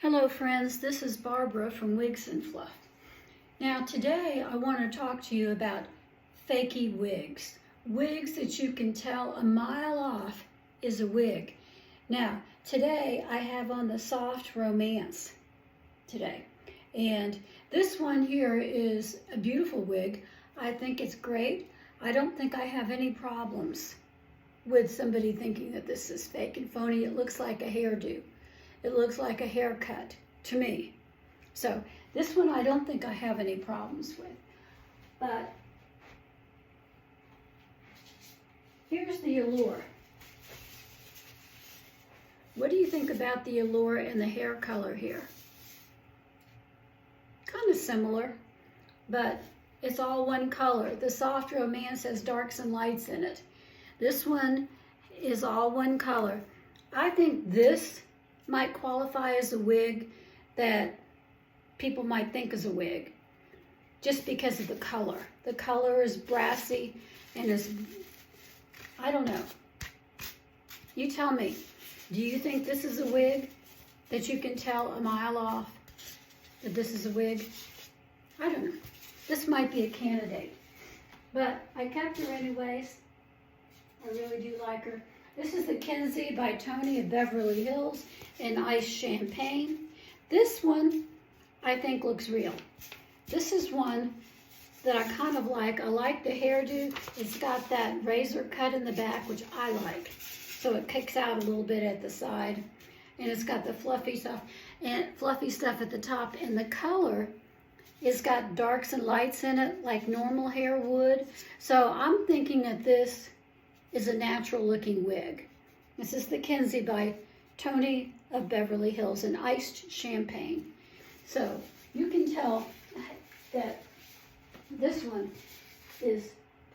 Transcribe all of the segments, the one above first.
Hello friends, this is Barbara from Wigs and Fluff. Now today I want to talk to you about fakey wigs. Wigs that you can tell a mile off is a wig. Now today I have on the Soft Romance today. And this one here is a beautiful wig. I think it's great. I don't think I have any problems with somebody thinking that this is fake and phony. It looks like a hairdo. It looks like a haircut to me. So this one I don't think I have any problems with. But here's the allure. What do you think about the allure and the hair color here? Kind of similar, but it's all one color. The Soft Romance has darks and lights in it. This one is all one color. I think this might qualify as a wig that people might think is a wig just because of the color. The color is brassy and is, I don't know. You tell me, do you think this is a wig that you can tell a mile off that this is a wig? I don't know. This might be a candidate, but I kept her anyways. I really do like her. This is the Kenzie by Tony of Beverly Hills in Ice Champagne. This one I think looks real. This is one that I kind of like. I like the hairdo. It's got that razor cut in the back, which I like. So it kicks out a little bit at the side. And it's got the fluffy stuff at the top. And the color, it's got darks and lights in it like normal hair would. So I'm thinking that this is a natural looking wig. This is the Kenzie by Tony of Beverly Hills in Iced Champagne. So you can tell that this one is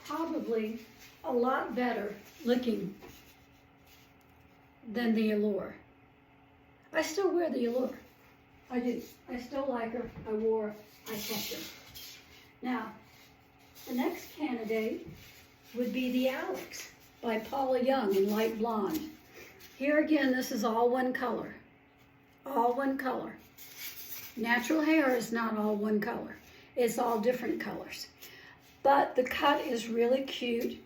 probably a lot better looking than the Allure. I still wear the Allure. I do. I still like her. I wore her. I kept her. Now, the next candidate would be the Alex by Paula in light blonde. Here again, this is all one color. All one color. Natural hair is not all one color. It's all different colors. But the cut is really cute.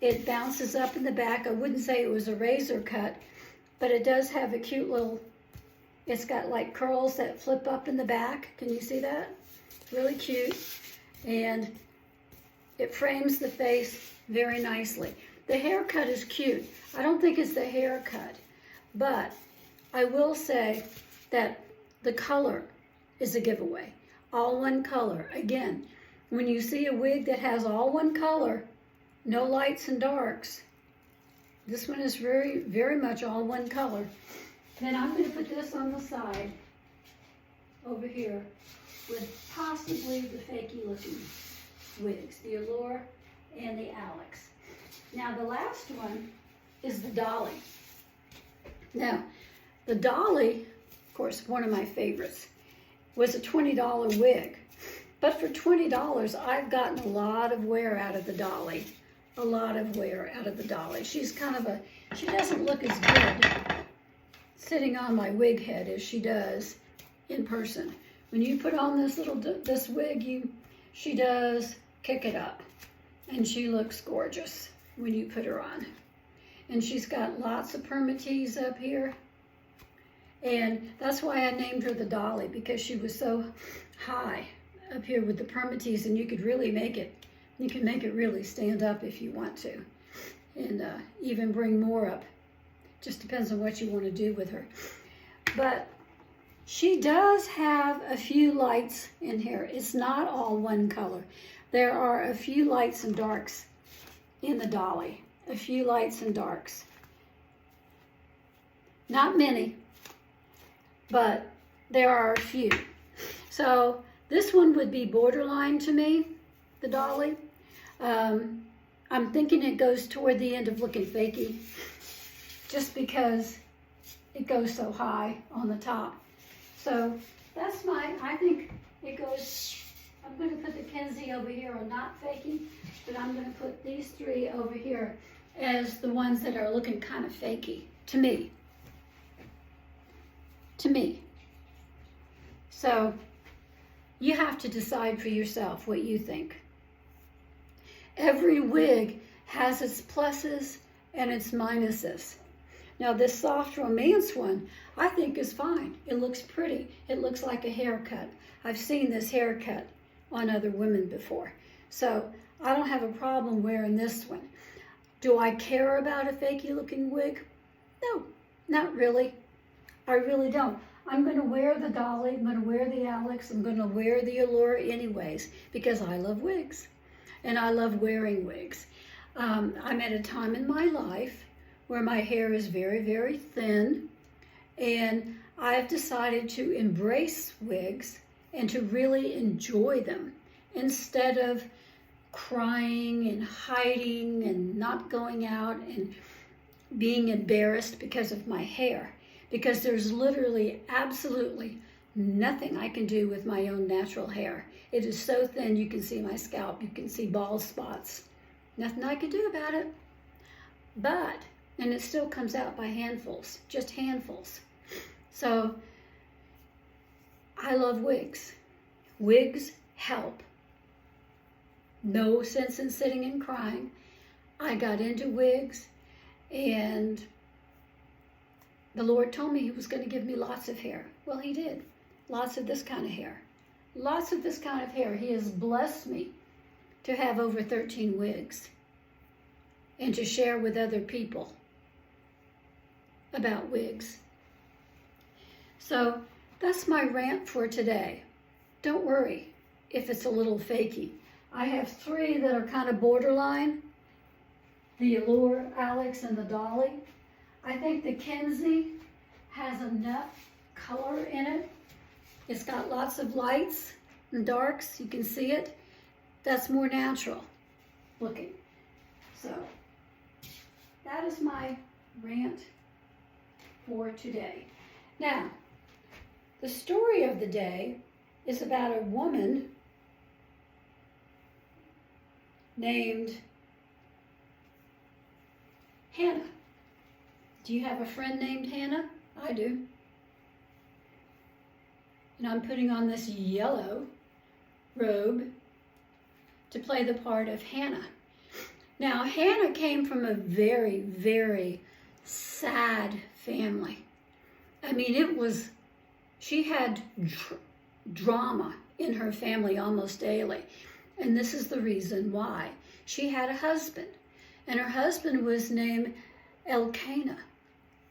It bounces up in the back. I wouldn't say it was a razor cut, but it does have a cute little, it's got like curls that flip up in the back. Can you see that? Really cute. And it frames the face very nicely. The haircut is cute. I don't think it's the haircut, but I will say that the color is a giveaway. All one color. Again, when you see a wig that has all one color, no lights and darks, this one is very, very much all one color. Then I'm going to put this on the side over here with possibly the Fakey Looking Wigs, the Allure and the Alex. Now the last one is the Dolly. Now, the Dolly, of course, one of my favorites, was a $20 wig. But for $20, I've gotten a lot of wear out of the Dolly. A lot of wear out of the Dolly. She's kind of she doesn't look as good sitting on my wig head as she does in person. When you put on this wig, she does kick it up. And she looks gorgeous when you put her on. And she's got lots of permatease up here. And that's why I named her the Dolly, because she was so high up here with the permatease, and you could really make it, you can make it really stand up if you want to. And even bring more up. Just depends on what you want to do with her. But she does have a few lights in here. It's not all one color. There are a few lights and darks in the Dolly. A few lights and darks. Not many, but there are a few. So this one would be borderline to me, the Dolly. I'm thinking it goes toward the end of looking fakey, just because it goes so high on the top. So that's I think it goes, I'm going to put the Kenzie over here on not fakey, but I'm going to put these three over here as the ones that are looking kind of fakey, to me. To me. So you have to decide for yourself what you think. Every wig has its pluses and its minuses. Now this soft romance one, I think is fine. It looks pretty. It looks like a haircut. I've seen this haircut on other women before. So I don't have a problem wearing this one. Do I care about a fakey looking wig? No, not really. I really don't. I'm going to wear the Dolly, I'm going to wear the Alex, I'm going to wear the Allure anyways because I love wigs and I love wearing wigs. I'm at a time in my life where my hair is very, very thin, and I've decided to embrace wigs and to really enjoy them instead of crying and hiding and not going out and being embarrassed because of my hair. Because there's literally absolutely nothing I can do with my own natural hair. It is so thin you can see my scalp, you can see bald spots. Nothing I can do about it. But, and it still comes out by handfuls, just handfuls. So, I love wigs. Wigs help. No sense in sitting and crying. I got into wigs, and the Lord told me He was going to give me lots of hair. Well, He did. Lots of this kind of hair. Lots of this kind of hair. He has blessed me to have over 13 wigs and to share with other people about wigs. So that's my rant for today. Don't worry if it's a little fakey. I have 3 that are kind of borderline. The Allure, Alex, and the Dolly. I think the Kenzie has enough color in it. It's got lots of lights and darks. You can see it. That's more natural looking. So that is my rant for today. Now, the story of the day is about a woman named Hannah. Do you have a friend named Hannah? I do. And I'm putting on this yellow robe to play the part of Hannah. Now, Hannah came from a very, very sad family. I mean, she had drama in her family almost daily. And this is the reason why. She had a husband, and her husband was named Elkanah.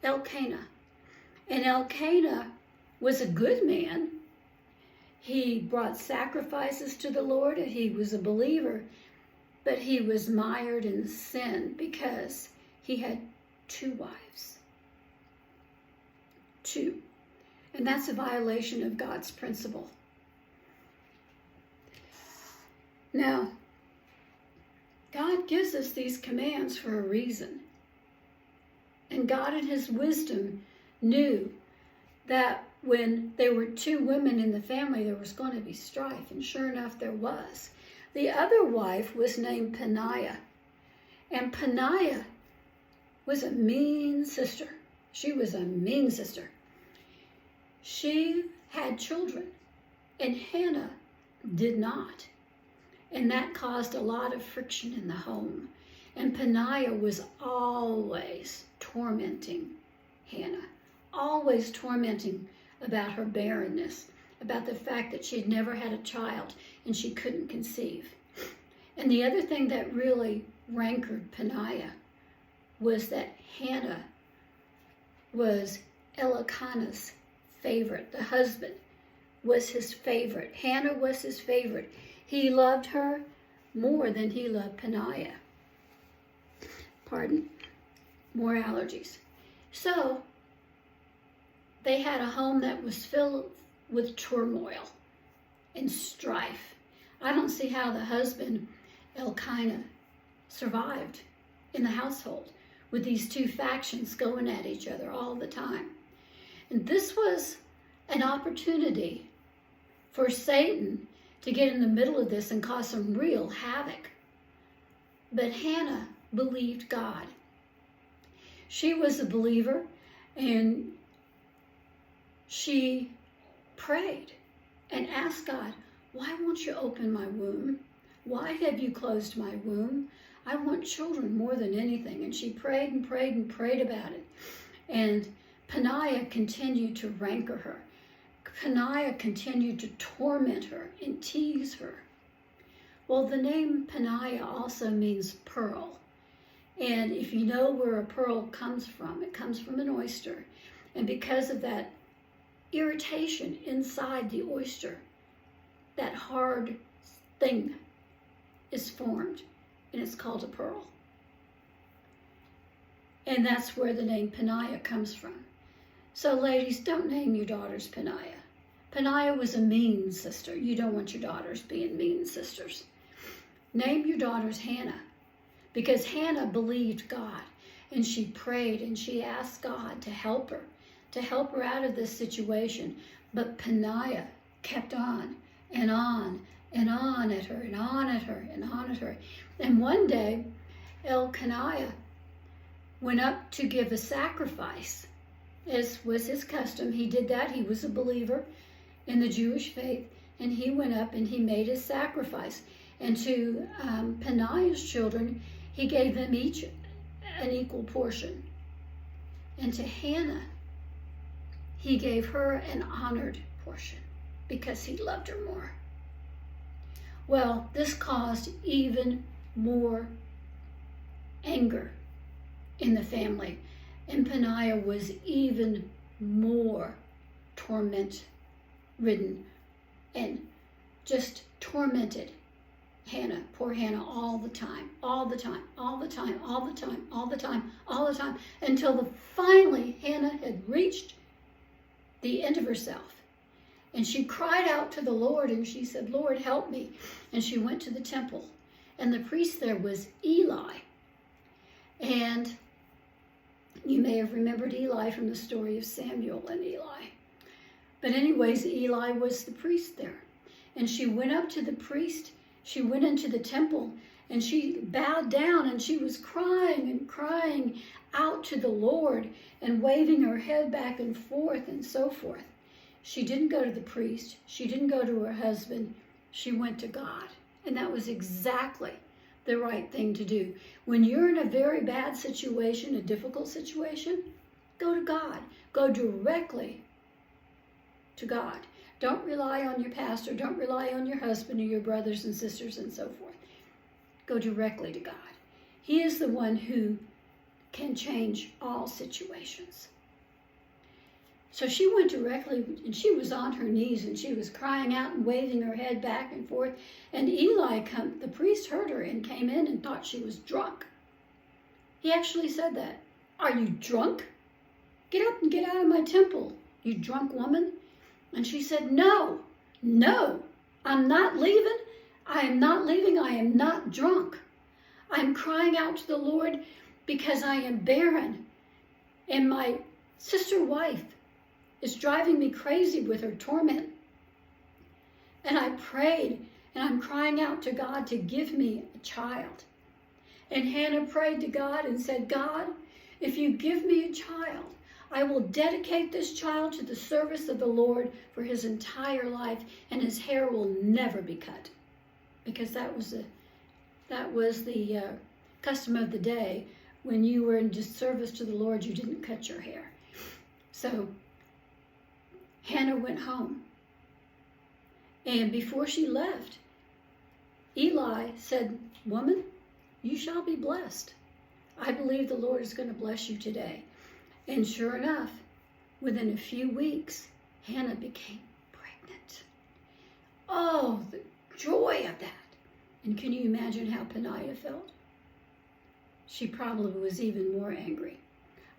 And Elkanah was a good man. He brought sacrifices to the Lord, and he was a believer, but he was mired in sin because he had 2 wives. 2. And that's a violation of God's principle. Now, God gives us these commands for a reason. And God in His wisdom knew that when there were 2 women in the family, there was going to be strife. And sure enough, there was. The other wife was named Peniah. And Peniah was a mean sister. She was a mean sister. She had children, and Hannah did not. And that caused a lot of friction in the home. And Peniah was always tormenting Hannah, always tormenting about her barrenness, about the fact that she had never had a child and she couldn't conceive. And the other thing that really rancored Peniah was that Hannah was Elkanah's favorite. The husband was his favorite. Hannah was his favorite. He loved her more than he loved Peniah. Pardon, more allergies. So they had a home that was filled with turmoil and strife. I don't see how the husband, Elkanah, survived in the household with these 2 factions going at each other all the time. And this was an opportunity for Satan to get in the middle of this and cause some real havoc. But Hannah believed God. She was a believer, and she prayed. and asked God, why won't you open my womb? Why have you closed my womb? I want children more than anything. And she prayed and prayed and prayed about it. And Peninnah continued to rancor her. Peninnah continued to torment her and tease her. Well, the name Peninnah also means pearl. And if you know where a pearl comes from, it comes from an oyster. And because of that irritation inside the oyster, that hard thing is formed, and it's called a pearl. And that's where the name Peninnah comes from. So ladies, don't name your daughters Peninnah. Peninnah was a mean sister. You don't want your daughters being mean sisters. Name your daughters Hannah, because Hannah believed God, and she prayed, and she asked God to help her out of this situation. But Peninnah kept on and on and on at her and on at her and on at her. And one day, Elkanah went up to give a sacrifice, as was his custom. He did that. He was a believer in the Jewish faith, and he went up and he made his sacrifice. And to Peninnah's children, he gave them each an equal portion. And to Hannah, he gave her an honored portion because he loved her more. Well, this caused even more anger in the family, and Peninnah was even more torment-ridden and just tormented Hannah, poor Hannah, all the time, until finally Hannah had reached the end of herself. And she cried out to the Lord, and she said, Lord, help me. And she went to the temple, and the priest there was Eli. And you may have remembered Eli from the story of Samuel and Eli. But anyways, Eli was the priest there. And she went up to the priest. She went into the temple, and she bowed down, and she was crying and crying out to the Lord and waving her head back and forth and so forth. She didn't go to the priest. She didn't go to her husband. She went to God. And that was exactly the right thing to do. When you're in a very bad situation, a difficult situation, go to God. Go directly to God. Don't rely on your pastor. Don't rely on your husband or your brothers and sisters and so forth. Go directly to God. He is the one who can change all situations. So she went directly, and she was on her knees, and she was crying out and waving her head back and forth. And Eli, the priest, heard her and came in and thought she was drunk. He actually said that. Are you drunk? Get up and get out of my temple, you drunk woman. And she said, no, I'm not leaving. I am not leaving. I am not drunk. I'm crying out to the Lord because I am barren. And my sister wife is driving me crazy with her torment. And I prayed, and I'm crying out to God to give me a child. And Hannah prayed to God and said, God, if you give me a child, I will dedicate this child to the service of the Lord for his entire life, and his hair will never be cut. Because that was the custom of the day. When you were in service to the Lord, you didn't cut your hair. So Hannah went home. And before she left, Eli said, woman, you shall be blessed. I believe the Lord is going to bless you today. And sure enough, within a few weeks, Hannah became pregnant. Oh, the joy of that. And can you imagine how Peninnah felt? She probably was even more angry.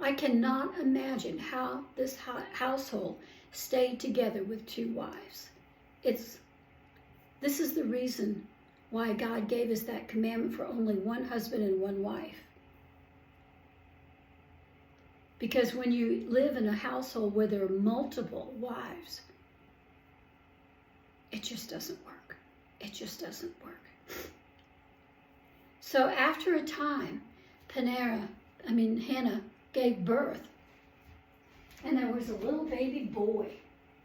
I cannot imagine how this household stayed together with two wives. This is the reason why God gave us that commandment for only one husband and one wife. Because when you live in a household where there are multiple wives, it just doesn't work. It just doesn't work. So after a time, Hannah gave birth. And there was a little baby boy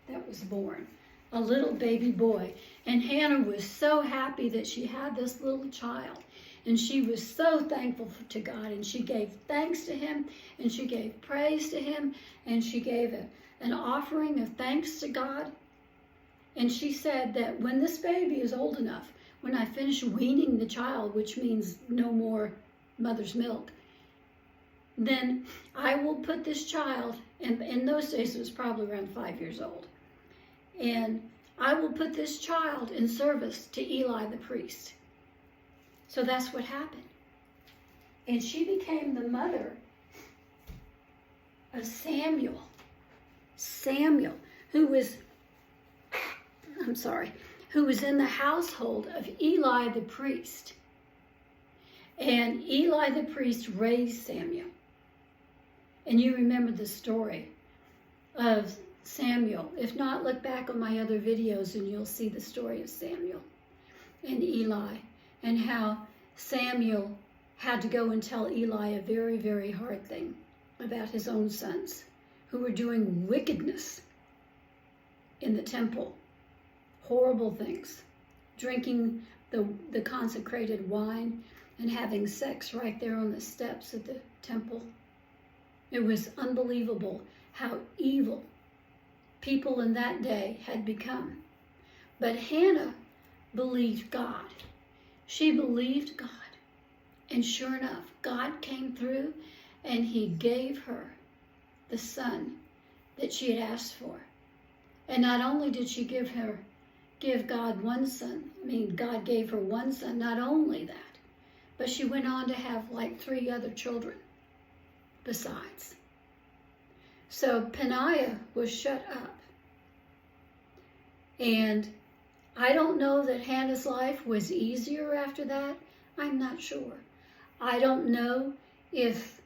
that was born. a little baby boy. And Hannah was so happy that she had this little child. And she was so thankful to God. And she gave thanks to him. And she gave praise to him. And she gave an offering of thanks to God. And she said that when this baby is old enough, when I finish weaning the child, which means no more mother's milk, then I will put this child, and in those days it was probably around 5 years old, and I will put this child in service to Eli the priest. So that's what happened. And she became the mother of Samuel. Samuel, who was in the household of Eli the priest. And Eli the priest raised Samuel. And you remember the story of Samuel. If not, look back on my other videos and you'll see the story of Samuel and Eli, and how Samuel had to go and tell Eli a very, very hard thing about his own sons who were doing wickedness in the temple. Horrible things. Drinking the consecrated wine and having sex right there on the steps of the temple. It was unbelievable how evil people in that day had become. But Hannah believed God. She believed God. And sure enough, God came through and he gave her the son that she had asked for. And not only did she give God one son, God gave her one son, not only that, but she went on to have like 3 other children besides. So Peninnah was shut up. And I don't know that Hannah's life was easier after that. I'm not sure. I don't know if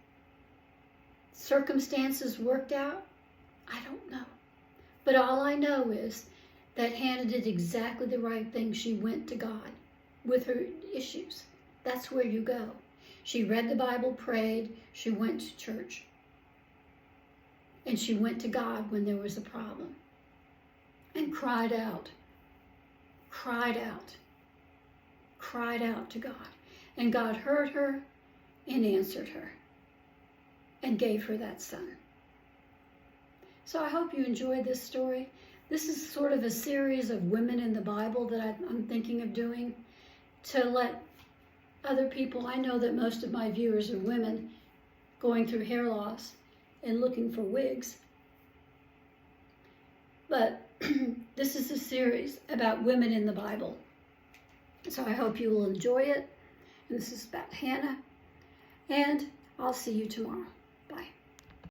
circumstances worked out. I don't know. But all I know is that Hannah did exactly the right thing. She went to God with her issues. That's where you go. She read the Bible, prayed, she went to church. And she went to God when there was a problem. And cried out to God. And God heard her and answered her and gave her that son. So I hope you enjoyed this story. This is sort of a series of women in the Bible that I'm thinking of doing to let other people, I know that most of my viewers are women going through hair loss and looking for wigs. But this is a series about women in the Bible. So I hope you will enjoy it. And this is about Hannah. And I'll see you tomorrow.